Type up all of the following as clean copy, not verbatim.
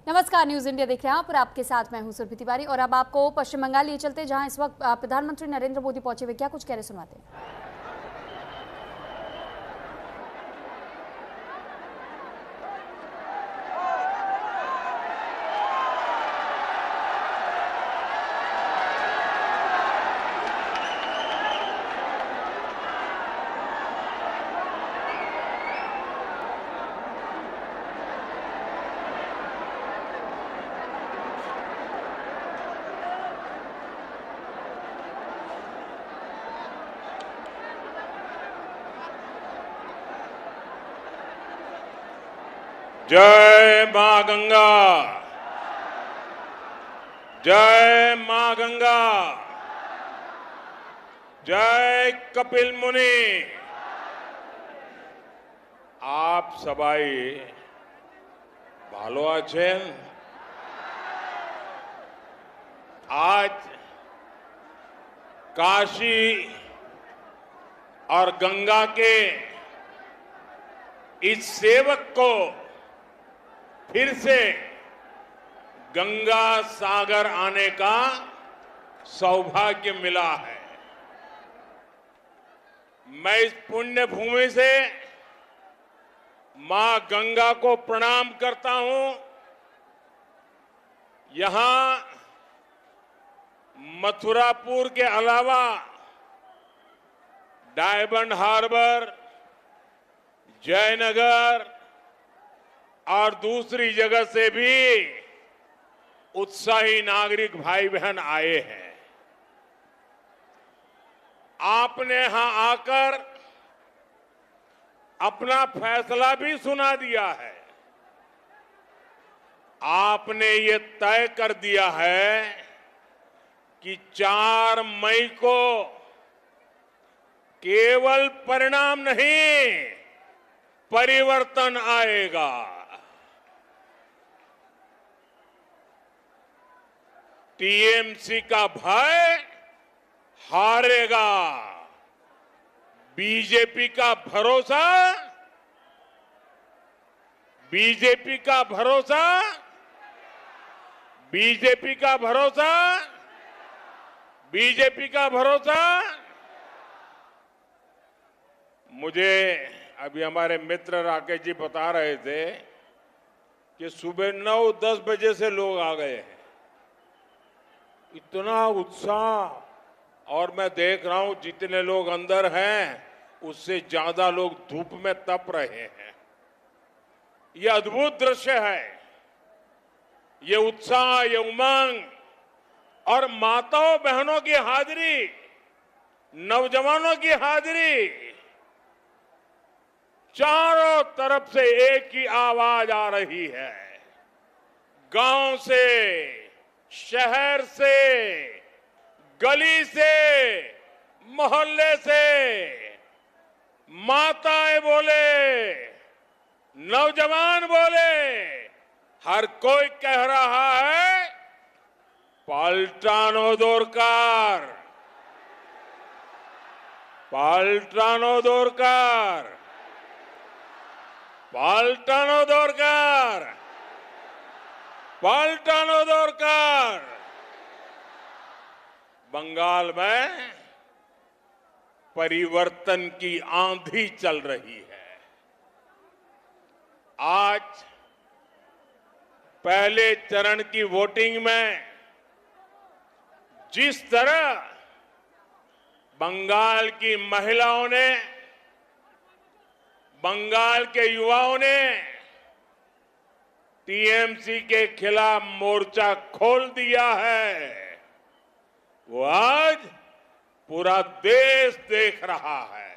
नमस्कार, news India देख रहे हैं आप और आपके साथ मैं हूं सुरभि तिवारी। और अब आपको पश्चिम बंगाल लिए चलते जहां इस वक्त प्रधानमंत्री नरेंद्र मोदी पहुंचे हुए, क्या कुछ कह रहे सुनाते हैं। जय मां गंगा, जय मां गंगा, जय कपिल मुनि। आप सबाई भालो आছেন। आज काशी और गंगा के इस सेवक को फिर से गंगा सागर आने का सौभाग्य मिला है। मैं इस पुण्य भूमि से मां गंगा को प्रणाम करता हूं। यहां मथुरापुर के अलावा डायमंड हार्बर, जयनगर और दूसरी जगह से भी उत्साही नागरिक भाई बहन आए हैं। आपने यहां आकर अपना फैसला भी सुना दिया है। आपने ये तय कर दिया है कि 4 मई को केवल परिणाम नहीं, परिवर्तन आएगा। टीएमसी का भय हारेगा। बीजेपी का भरोसा, बीजेपी का भरोसा, बीजेपी का भरोसा, बीजेपी का भरोसा। मुझे अभी हमारे मित्र राकेश जी बता रहे थे कि सुबह 9-10 बजे से लोग आ गए हैं। इतना उत्साह, और मैं देख रहा हूं जितने लोग अंदर हैं उससे ज्यादा लोग धूप में तप रहे हैं। यह अद्भुत दृश्य है। ये उत्साह, ये उमंग और माताओं बहनों की हाजिरी, नौजवानों की हाजिरी, चारों तरफ से एक ही आवाज आ रही है। गांव से, शहर से, गली से, मोहल्ले से माताएं बोले, नौजवान बोले, हर कोई कह रहा है पाल्टानो दरकार, पाल्टानो दरकार, पाल्टानो दरकार, पाल्टानो दरकार। बंगाल में परिवर्तन की आंधी चल रही है। आज पहले चरण की वोटिंग में जिस तरह बंगाल की महिलाओं ने, बंगाल के युवाओं ने टीएमसी के खिलाफ मोर्चा खोल दिया है, वो आज पूरा देश देख रहा है।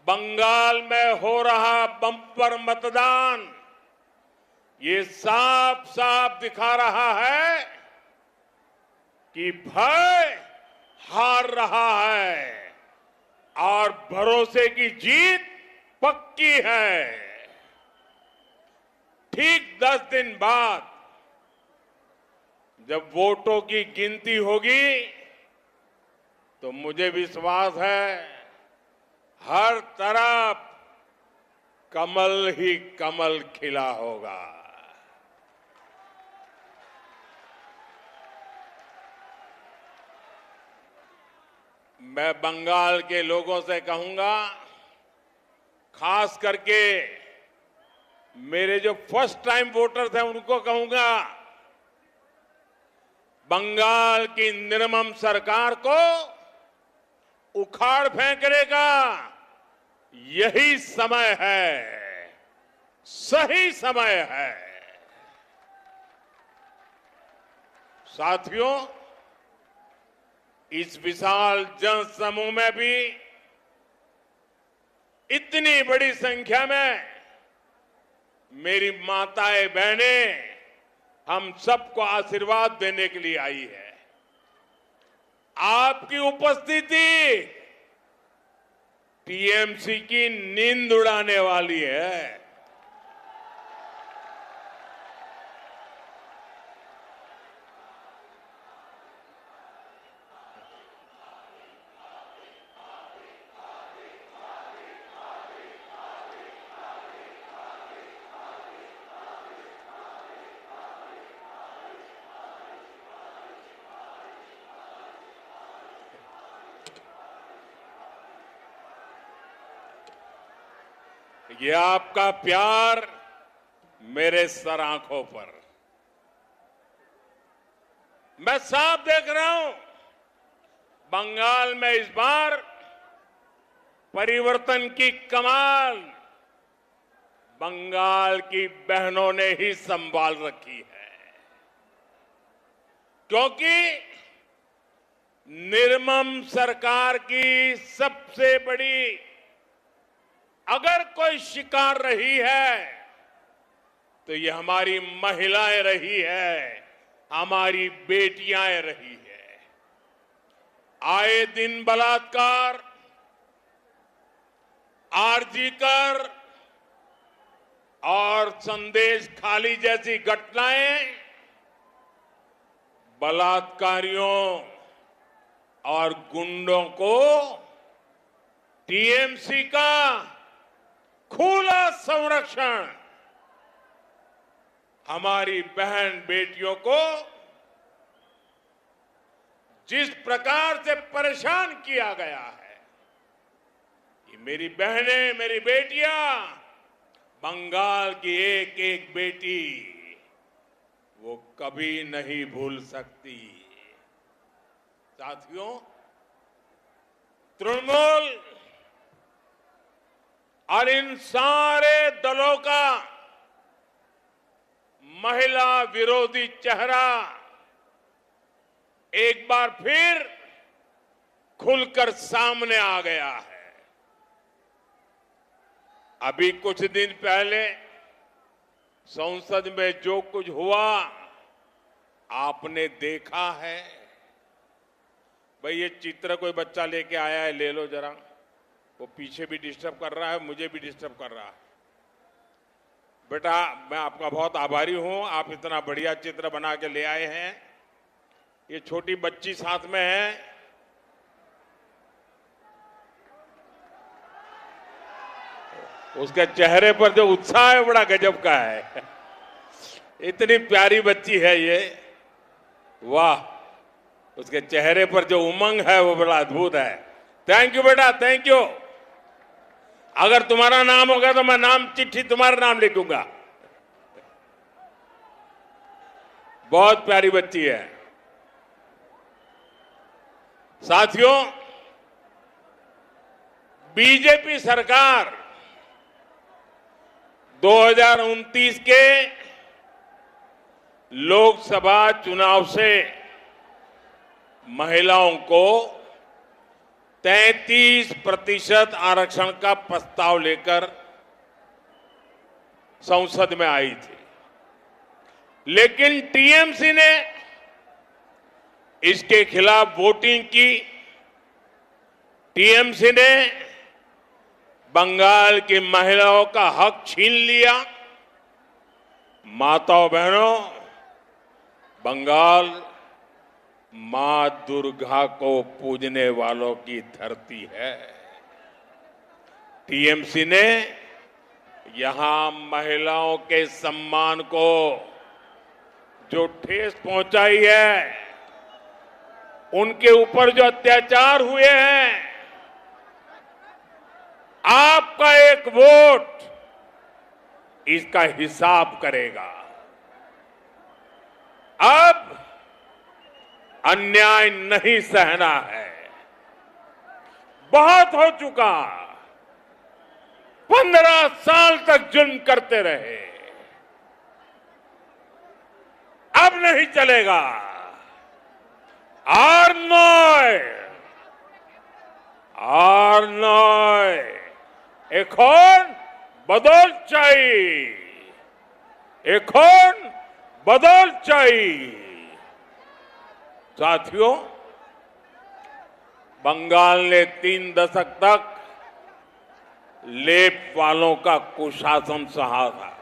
बंगाल में हो रहा बम्पर मतदान ये साफ साफ दिखा रहा है कि भय हार रहा है और भरोसे की जीत पक्की है। ठीक 10 दिन बाद जब वोटों की गिनती होगी तो मुझे विश्वास है हर तरफ कमल ही कमल खिला होगा। मैं बंगाल के लोगों से कहूंगा, खास करके मेरे जो फर्स्ट टाइम वोटर्स हैं उनको कहूंगा, बंगाल की निर्मम सरकार को उखाड़ फेंकने का यही समय है, सही समय है। साथियों, इस विशाल जनसमूह में भी इतनी बड़ी संख्या में मेरी माताएं बहनें हम सबको आशीर्वाद देने के लिए आई है। आपकी उपस्थिति टीएमसी की नींद उड़ाने वाली है। ये आपका प्यार मेरे सर आंखों पर, मैं साफ देख रहा हूं, बंगाल में इस बार परिवर्तन की कमाल बंगाल की बहनों ने ही संभाल रखी है, क्योंकि निर्मम सरकार की सबसे बड़ी अगर कोई शिकार रही है तो ये हमारी महिलाएं रही है, हमारी बेटियां रही है। आए दिन बलात्कार, आरजीकर और संदेश खाली जैसी घटनाएं बलात्कारियों और गुंडों को टीएमसी का खुला संरक्षण हमारी बहन बेटियों को जिस प्रकार से परेशान किया गया है, ये मेरी बहनें, मेरी बेटियां, बंगाल की एक एक बेटी वो कभी नहीं भूल सकती। साथियों, तृणमूल और इन सारे दलों का महिला विरोधी चेहरा एक बार फिर खुलकर सामने आ गया है। अभी कुछ दिन पहले संसद में जो कुछ हुआ आपने देखा है। भाई, ये चित्र कोई बच्चा लेके आया है, ले लो जरा। वो पीछे भी डिस्टर्ब कर रहा है, मुझे भी डिस्टर्ब कर रहा है। बेटा, मैं आपका बहुत आभारी हूं, आप इतना बढ़िया चित्र बना के ले आए हैं। ये छोटी बच्ची साथ में है, उसके चेहरे पर जो उत्साह है बड़ा गजब का है। इतनी प्यारी बच्ची है ये, वाह! उसके चेहरे पर जो उमंग है वो बड़ा अद्भुत है। थैंक यू बेटा, थैंक यू। अगर तुम्हारा नाम होगा तो मैं नाम चिट्ठी तुम्हारा नाम लिखूंगा। बहुत प्यारी बच्ची है। साथियों, बीजेपी सरकार 2029 के लोकसभा चुनाव से महिलाओं को 33% आरक्षण का प्रस्ताव लेकर संसद में आई थी, लेकिन टीएमसी ने इसके खिलाफ वोटिंग की। टीएमसी ने बंगाल की महिलाओं का हक छीन लिया। माताओं बहनों, बंगाल मां दुर्गा को पूजने वालों की धरती है। टीएमसी ने यहां महिलाओं के सम्मान को जो ठेस पहुंचाई है, उनके ऊपर जो अत्याचार हुए हैं, आपका एक वोट इसका हिसाब करेगा। अब अन्याय नहीं सहना है, बहुत हो चुका। 15 साल तक जुल्म करते रहे, अब नहीं चलेगा। आर এখন বদল চাই, এখন बदल चाहिए। साथियों, बंगाल ने 3 दशक तक लेप वालों का कुशासन सहा था।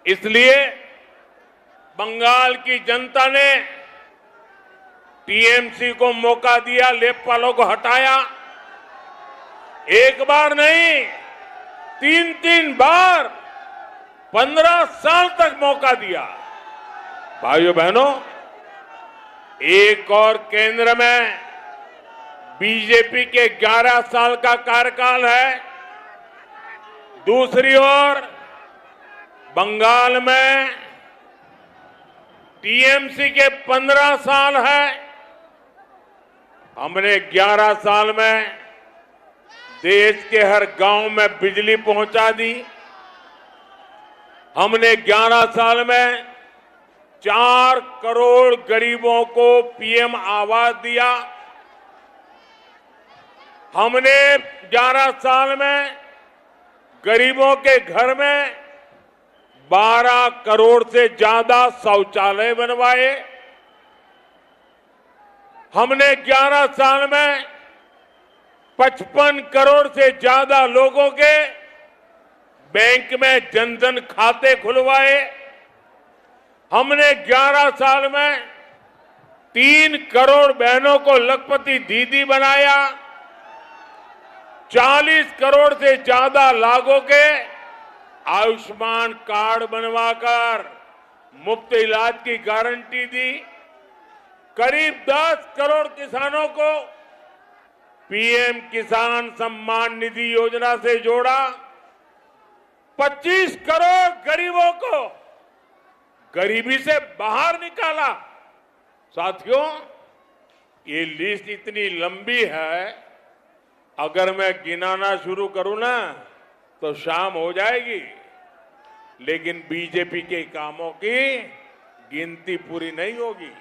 इसलिए बंगाल की जनता ने टीएमसी को मौका दिया, लेप वालों को हटाया। एक बार नहीं, 3-3 बार 15 साल तक मौका दिया। भाइयों बहनों, एक और केंद्र में बीजेपी के 11 साल का कार्यकाल है, दूसरी ओर बंगाल में टीएमसी के 15 साल है। हमने 11 साल में देश के हर गांव में बिजली पहुंचा दी। हमने 11 साल में 4 करोड़ गरीबों को पीएम आवास दिया। हमने 11 साल में गरीबों के घर में 12 करोड़ से ज्यादा शौचालय बनवाए। हमने 11 साल में 55 करोड़ से ज्यादा लोगों के बैंक में जनधन खाते खुलवाए। हमने 11 साल में 3 करोड़ बहनों को लखपति दीदी बनाया। 40 करोड़ से ज्यादा लोगों के आयुष्मान कार्ड बनवाकर मुफ्त इलाज की गारंटी दी। करीब 10 करोड़ किसानों को पीएम किसान सम्मान निधि योजना से जोड़ा। 25 करोड़ गरीबों को गरीबी से बाहर निकाला। साथियों, ये लिस्ट इतनी लंबी है, अगर मैं गिनाना शुरू करूं ना तो शाम हो जाएगी। लेकिन बीजेपी के कामों की गिनती पूरी नहीं होगी।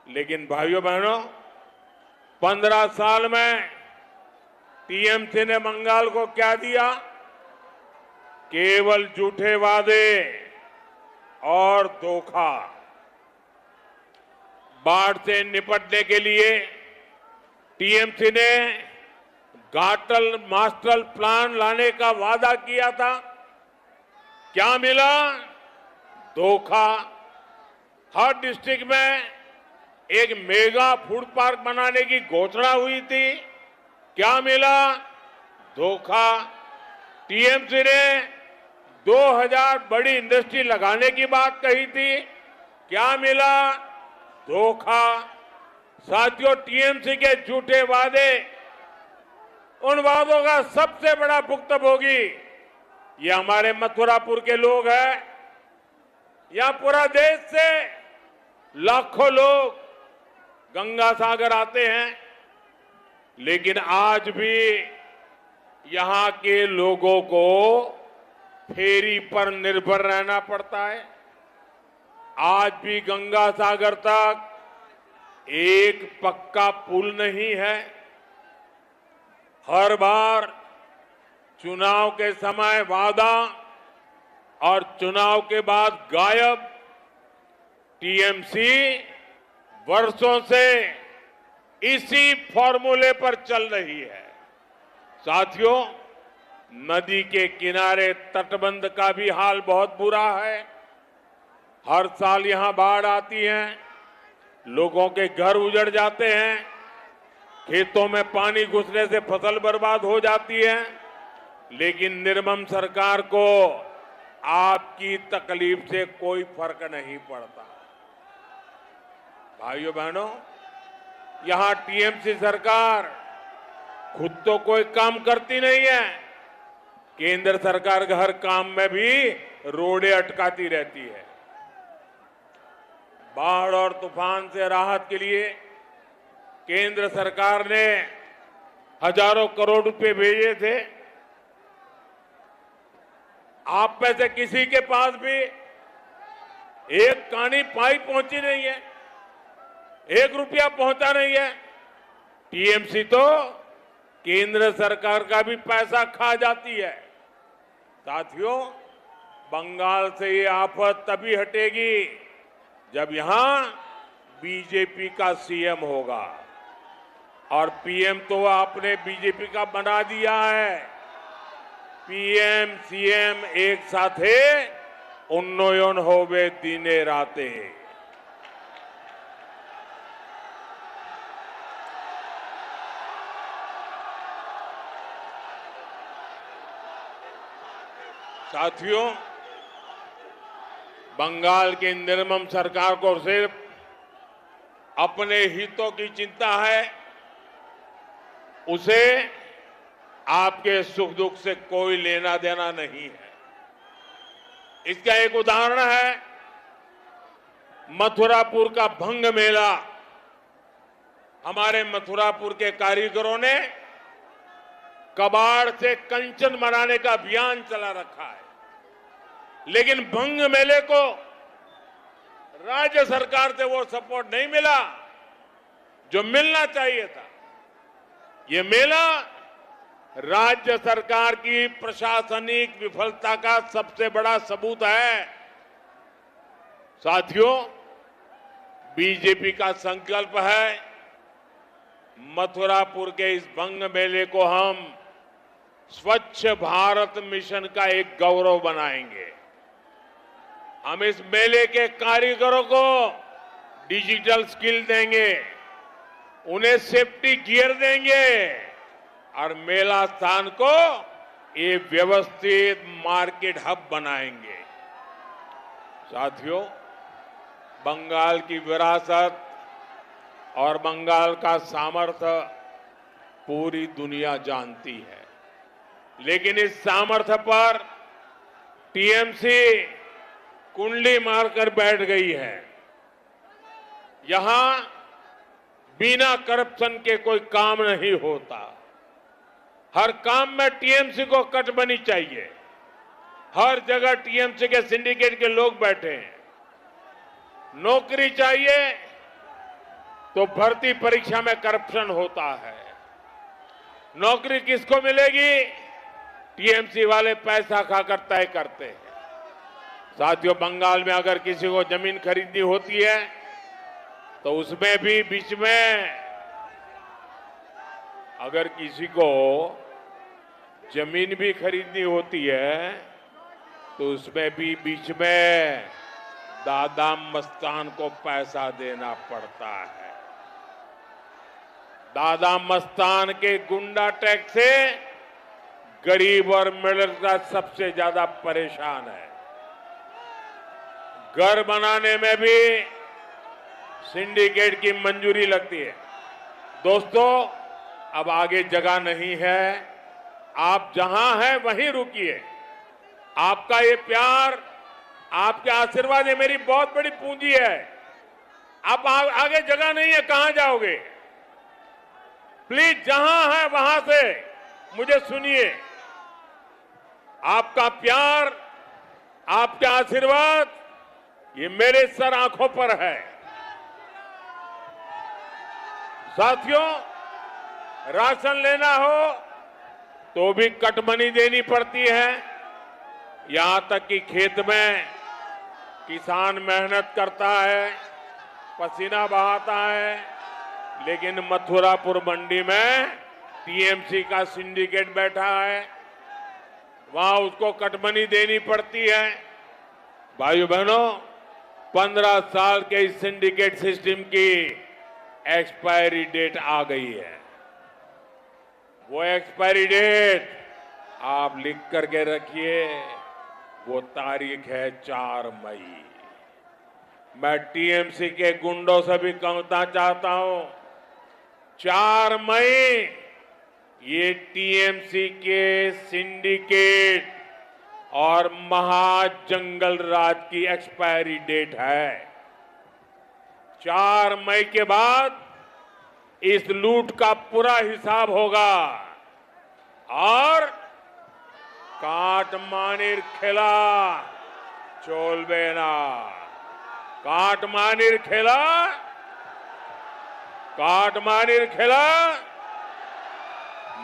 लेकिन भाइयों बहनों, 15 साल में टीएमसी ने बंगाल को क्या दिया? केवल झूठे वादे और धोखा। बाढ़ से निपटने के लिए टीएमसी ने घाटल मास्टर प्लान लाने का वादा किया था। क्या मिला? धोखा। हर डिस्ट्रिक्ट में एक मेगा फूड पार्क बनाने की घोषणा हुई थी। क्या मिला? धोखा। टीएमसी ने 2000 बड़ी इंडस्ट्री लगाने की बात कही थी। क्या मिला? धोखा। साथियों, टीएमसी के झूठे वादे, उन वादों का सबसे बड़ा भुक्तभोगी ये हमारे मथुरापुर के लोग हैं। यहां पूरा देश से लाखों लोग गंगा सागर आते हैं, लेकिन आज भी यहां के लोगों को फेरी पर निर्भर रहना पड़ता है। आज भी गंगा सागर तक एक पक्का पुल नहीं है। हर बार चुनाव के समय वादा और चुनाव के बाद गायब। टीएमसी वर्षों से इसी फॉर्मूले पर चल रही है। साथियों, नदी के किनारे तटबंध का भी हाल बहुत बुरा है। हर साल यहां बाढ़ आती है, लोगों के घर उजड़ जाते हैं, खेतों में पानी घुसने से फसल बर्बाद हो जाती है। लेकिन निर्मम सरकार को आपकी तकलीफ से कोई फर्क नहीं पड़ता। भाइयों बहनों, यहां टीएमसी सरकार खुद तो कोई काम करती नहीं है, केंद्र सरकार के हर काम में भी रोड़े अटकाती रहती है। बाढ़ और तूफान से राहत के लिए केंद्र सरकार ने हजारों करोड़ रुपए भेजे थे। आप में से किसी के पास भी एक कानी पाई पहुंची नहीं है, 1 रुपया पहुंचा नहीं है। टीएमसी तो केंद्र सरकार का भी पैसा खा जाती है। साथियों, बंगाल से ये आफत तभी हटेगी जब यहां बीजेपी का सीएम होगा, और पीएम तो आपने बीजेपी का बना दिया है। पीएम सीएम एक साथे उन्नयन होवे दिने राते। साथियों, बंगाल की निर्मम सरकार को सिर्फ अपने हितों की चिंता है, उसे आपके सुख दुख से कोई लेना देना नहीं है। इसका एक उदाहरण है मथुरापुर का भंग मेला। हमारे मथुरापुर के कारीगरों ने कबाड़ से कंचन बनाने का अभियान चला रखा है, लेकिन भंग मेले को राज्य सरकार से वो सपोर्ट नहीं मिला जो मिलना चाहिए था। ये मेला राज्य सरकार की प्रशासनिक विफलता का सबसे बड़ा सबूत है। साथियों, बीजेपी का संकल्प है मथुरापुर के इस भंग मेले को हम स्वच्छ भारत मिशन का एक गौरव बनाएंगे। हम इस मेले के कारीगरों को डिजिटल स्किल देंगे, उन्हें सेफ्टी गियर देंगे और मेला स्थान को एक व्यवस्थित मार्केट हब बनाएंगे। साथियों, बंगाल की विरासत और बंगाल का सामर्थ्य पूरी दुनिया जानती है, लेकिन इस सामर्थ्य पर टीएमसी कुंडली मारकर बैठ गई है। यहां बिना करप्शन के कोई काम नहीं होता। हर काम में टीएमसी को कटबनी चाहिए। हर जगह टीएमसी के सिंडिकेट के लोग बैठे हैं। नौकरी चाहिए तो भर्ती परीक्षा में करप्शन होता है। नौकरी किसको मिलेगी? टीएमसी वाले पैसा खाकर तय करते हैं। साथियों, बंगाल में अगर किसी को जमीन खरीदनी होती है तो उसमें भी बीच में, अगर किसी को जमीन भी खरीदनी होती है तो उसमें भी बीच में दादा मस्तान को पैसा देना पड़ता है। दादा मस्तान के गुंडा टैक्स से गरीब और मिडिल क्लास सबसे ज्यादा परेशान है। घर बनाने में भी सिंडिकेट की मंजूरी लगती है। दोस्तों, अब आगे जगह नहीं है। आप जहां हैं वहीं रुकिए। आपका ये प्यार, आपके आशीर्वाद, ये मेरी बहुत बड़ी पूंजी है। आप आगे जगह नहीं है, कहां जाओगे? प्लीज जहां है वहां से मुझे सुनिए। आपका प्यार, आपके आशीर्वाद, ये मेरे सर आंखों पर है। साथियों, राशन लेना हो तो भी कटमनी देनी पड़ती है। यहां तक कि खेत में किसान मेहनत करता है, पसीना बहाता है, लेकिन मथुरापुर मंडी में टीएमसी का सिंडिकेट बैठा है, वहां उसको कटमनी देनी पड़ती है। भाइयों बहनों, 15 साल के इस सिंडिकेट सिस्टम की एक्सपायरी डेट आ गई है। वो एक्सपायरी डेट आप लिख करके रखिए, वो तारीख है 4 मई। मैं टीएमसी के गुंडों से भी कहना चाहता हूं, 4 मई ये टीएमसी के सिंडिकेट और महाजंगल राज की एक्सपायरी डेट है। 4 मई के बाद इस लूट का पूरा हिसाब होगा और काटमानिर खेला चोलबेना, काटमानिर खेला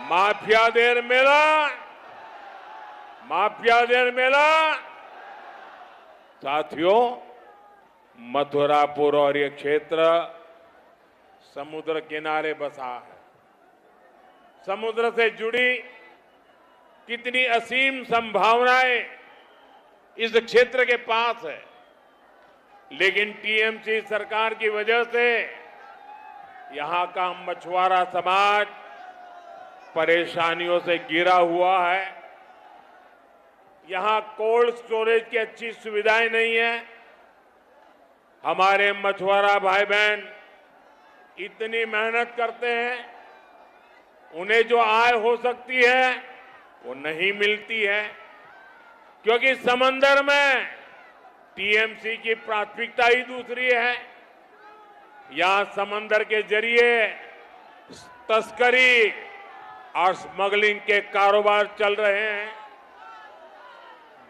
माफियादेर मेला। साथियों, मथुरापुर और ये क्षेत्र समुद्र किनारे बसा है। समुद्र से जुड़ी कितनी असीम संभावनाएं इस क्षेत्र के पास है, लेकिन टीएमसी सरकार की वजह से यहां का मछुआरा समाज परेशानियों से घिरा हुआ है। यहां कोल्ड स्टोरेज की अच्छी सुविधाएं नहीं है। हमारे मछुआरा भाई बहन इतनी मेहनत करते हैं, उन्हें जो आय हो सकती है वो नहीं मिलती है, क्योंकि समंदर में टीएमसी की प्राथमिकता ही दूसरी है। यहां समंदर के जरिए तस्करी और स्मगलिंग के कारोबार चल रहे हैं।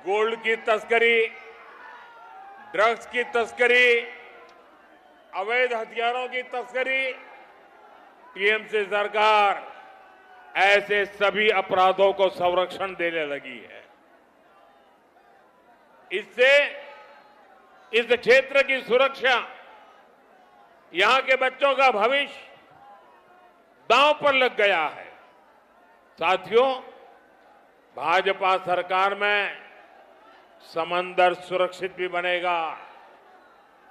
गोल्ड की तस्करी, ड्रग्स की तस्करी, अवैध हथियारों की तस्करी। टीएमसी सरकार ऐसे सभी अपराधों को संरक्षण देने लगी है। इससे इस क्षेत्र की सुरक्षा, यहां के बच्चों का भविष्य दांव पर लग गया है। साथियों, भाजपा सरकार में समंदर सुरक्षित भी बनेगा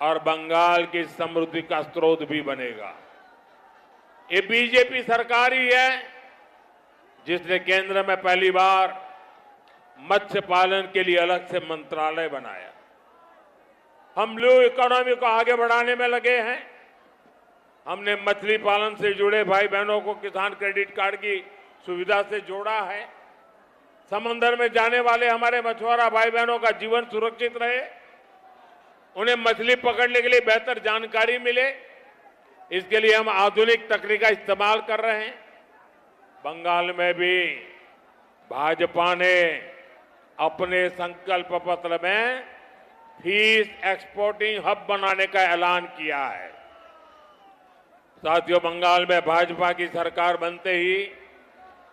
और बंगाल की समृद्धि का स्रोत भी बनेगा। ये बीजेपी सरकार ही है जिसने केंद्र में पहली बार मत्स्य पालन के लिए अलग से मंत्रालय बनाया। हम ब्लू इकोनॉमी को आगे बढ़ाने में लगे हैं। हमने मछली पालन से जुड़े भाई बहनों को किसान क्रेडिट कार्ड की सुविधा से जोड़ा है। समंदर में जाने वाले हमारे मछुआरा भाई बहनों का जीवन सुरक्षित रहे, उन्हें मछली पकड़ने के लिए बेहतर जानकारी मिले, इसके लिए हम आधुनिक तकनीक का इस्तेमाल कर रहे हैं। बंगाल में भी भाजपा ने अपने संकल्प पत्र में फिश एक्सपोर्टिंग हब बनाने का ऐलान किया है। साथियों, बंगाल में भाजपा की सरकार बनते ही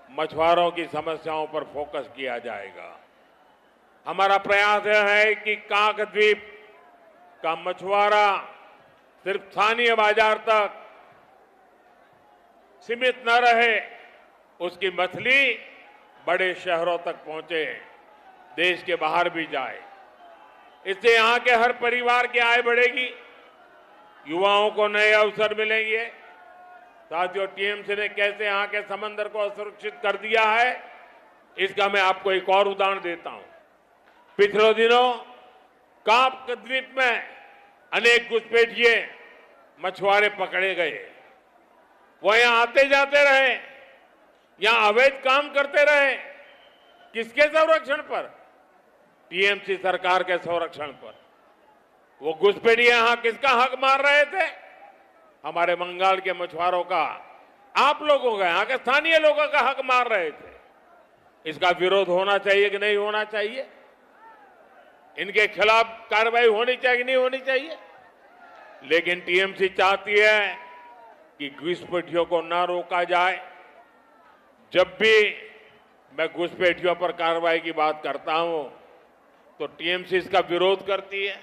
मछुआरों की समस्याओं पर फोकस किया जाएगा। हमारा प्रयास यह है कि काकद्वीप का मछुआरा सिर्फ स्थानीय बाजार तक सीमित न रहे, उसकी मछली बड़े शहरों तक पहुंचे, देश के बाहर भी जाए। इससे यहां के हर परिवार की आय बढ़ेगी, युवाओं को नए अवसर मिलेंगे। साथियों, टीएमसी ने कैसे यहां के समंदर को असुरक्षित कर दिया है, इसका मैं आपको एक और उदाहरण देता हूं। पिछले दिनों काकद्वीप में अनेक घुसपैठिए मछुआरे पकड़े गए। वो यहां आते जाते रहे, यहां अवैध काम करते रहे। किसके संरक्षण पर? टीएमसी सरकार के संरक्षण पर। वो घुसपैठिए यहां किसका हक मार रहे थे? हमारे बंगाल के मछुआरों का, आप लोगों का, यहां के स्थानीय लोगों का हक मार रहे थे। इसका विरोध होना चाहिए कि नहीं होना चाहिए? इनके खिलाफ कार्रवाई होनी चाहिए कि नहीं होनी चाहिए? लेकिन टीएमसी चाहती है कि घुसपैठियों को न रोका जाए। जब भी मैं घुसपैठियों पर कार्रवाई की बात करता हूं तो टीएमसी इसका विरोध करती है।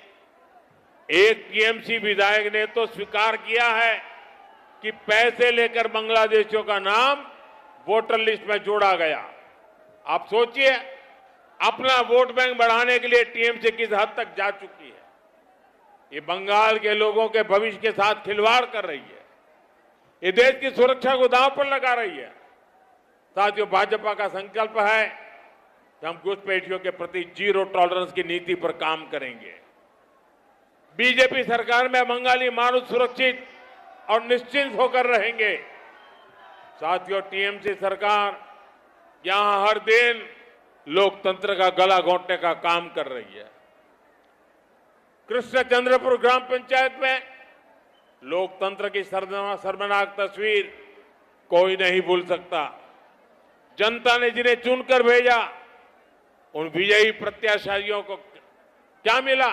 एक टीएमसी विधायक ने तो स्वीकार किया है कि पैसे लेकर बांग्लादेशियों का नाम वोटर लिस्ट में जोड़ा गया। आप सोचिए, अपना वोट बैंक बढ़ाने के लिए टीएमसी किस हद तक जा चुकी है। ये बंगाल के लोगों के भविष्य के साथ खिलवाड़ कर रही है। ये देश की सुरक्षा को दांव पर लगा रही है। साथियों, भाजपा का संकल्प है कि हम घुसपैठियों के प्रति जीरो टॉलरेंस की नीति पर काम करेंगे। बीजेपी सरकार में बंगाली मानव सुरक्षित और निश्चिंत होकर रहेंगे। साथियों, टीएमसी सरकार यहां हर दिन लोकतंत्र का गला घोंटने का काम कर रही है। कृष्णचंद्रपुर ग्राम पंचायत में लोकतंत्र की शर्मनाक तस्वीर कोई नहीं भूल सकता। जनता ने जिन्हें चुनकर भेजा, उन विजयी प्रत्याशियों को क्या मिला?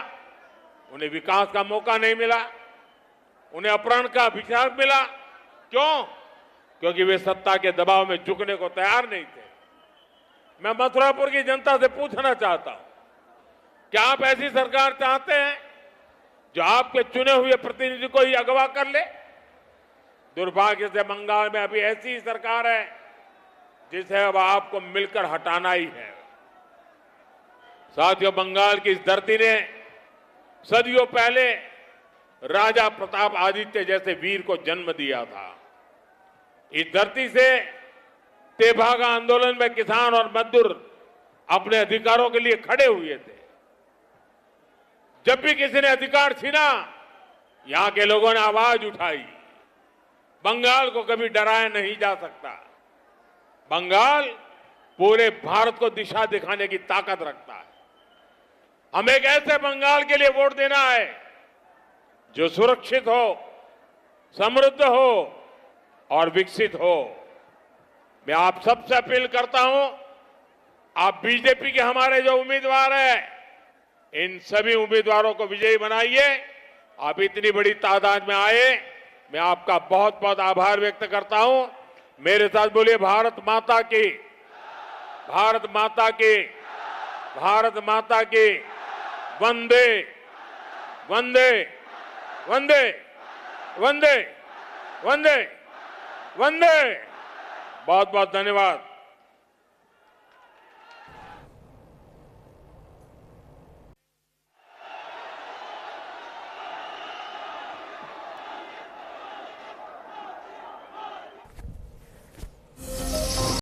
उन्हें विकास का मौका नहीं मिला, उन्हें अपहरण का अभिशाप मिला। क्यों? क्योंकि वे सत्ता के दबाव में झुकने को तैयार नहीं थे। मैं मथुरापुर की जनता से पूछना चाहता हूं, क्या आप ऐसी सरकार चाहते हैं जो आपके चुने हुए प्रतिनिधि को ही अगवा कर ले? दुर्भाग्य से बंगाल में अभी ऐसी ही सरकार है जिसे अब आपको मिलकर हटाना ही है। साथियों, बंगाल की इस धरती ने सदियों पहले राजा प्रताप आदित्य जैसे वीर को जन्म दिया था। इस धरती से तेभागा आंदोलन में किसान और मजदूर अपने अधिकारों के लिए खड़े हुए थे। जब भी किसी ने अधिकार छीना, यहां के लोगों ने आवाज उठाई। बंगाल को कभी डराया नहीं जा सकता। बंगाल पूरे भारत को दिशा दिखाने की ताकत रखता है। हमें एक ऐसे बंगाल के लिए वोट देना है जो सुरक्षित हो, समृद्ध हो और विकसित हो। मैं आप सबसे अपील करता हूं, आप बीजेपी के हमारे जो उम्मीदवार हैं, इन सभी उम्मीदवारों को विजयी बनाइए। आप इतनी बड़ी तादाद में आए, मैं आपका बहुत बहुत आभार व्यक्त करता हूं। मेरे साथ बोलिए, भारत माता की, भारत माता की, भारत माता की। वंदे वंदे वंदे वंदे वंदे वंदे। बहुत बहुत धन्यवाद।